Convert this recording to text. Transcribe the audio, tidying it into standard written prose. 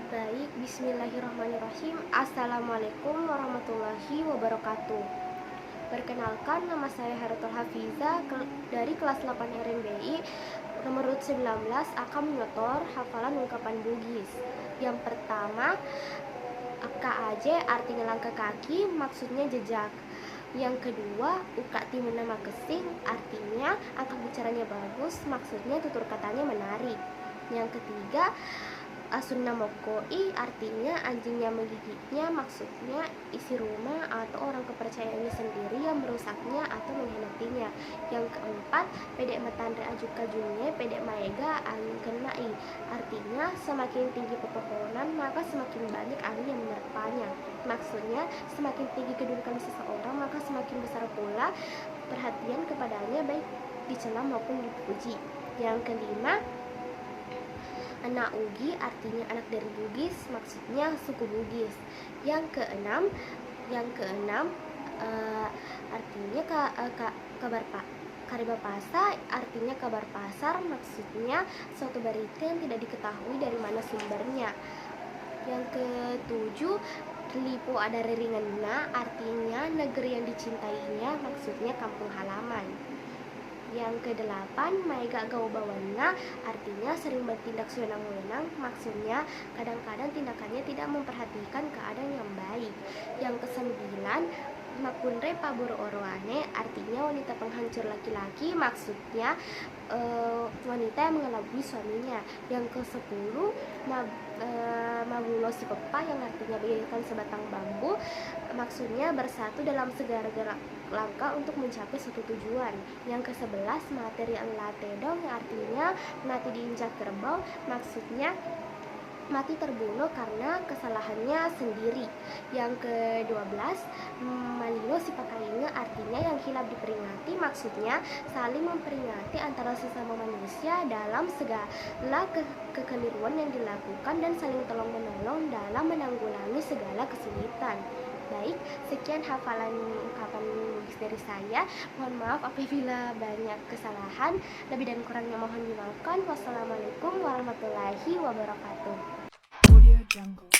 Baik, bismillahirrahmanirrahim. Assalamualaikum warahmatullahi wabarakatuh. Perkenalkan, nama saya Haratul Hafiza dari kelas 8 RMBI nomor urut 19 akan menyotor hafalan ungkapan Bugis. Yang pertama, KAJ artinya langkah kaki, maksudnya jejak. Yang kedua, uka timuna makesing artinya akak bicaranya bagus, maksudnya tutur katanya menarik. Yang ketiga, Asunna mokoi artinya anjing yang menggigitnya, maksudnya isi rumah atau orang kepercayaannya sendiri yang merusaknya atau mengkhianatinya. Yang keempat, pedek matandre ajuka junye pedek maega angin kenai artinya semakin tinggi pepohonan maka semakin banyak angin yang menerpanya, maksudnya semakin tinggi kedudukan seseorang maka semakin besar pula perhatian kepadanya baik dicela maupun dipuji. Yang kelima, anak Ugi artinya anak dari Bugis, maksudnya suku Bugis. Yang keenam artinya kabar pak Karibapasa artinya kabar pasar, maksudnya suatu berita yang tidak diketahui dari mana sumbernya. Yang ketujuh, Lipo ada reringenna artinya negeri yang dicintainya, maksudnya kampung halaman. Yang kedelapan, maega gaubawana artinya sering bertindak sewenang-wenang, maksudnya kadang-kadang tindakannya tidak memperhatikan keadaan yang baik. Yang kesembilan, makunre pabur oroane artinya wanita penghancur laki-laki, maksudnya wanita yang mengelabui suaminya. Yang ke-10, mabulo si pepa yang artinya bagaikan sebatang bambu, maksudnya bersatu dalam segala langkah untuk mencapai suatu tujuan. Yang ke-11, materi latedong yang artinya mati diinjak kerbau, maksudnya mati terbunuh karena kesalahannya sendiri. Yang ke-12, malio si pakainya artinya yang hilap diperingati, maksudnya saling memperingati antara sesama manusia dalam segala kekeliruan yang dilakukan dan saling tolong-menolong dalam menanggulangi segala kesulitan. Baik, sekian hafalan ungkapan Bugis dari saya. Mohon maaf apabila banyak kesalahan. Lebih dan kurangnya mohon dimaafkan. Wassalamualaikum warahmatullahi wabarakatuh. Audio Jungle.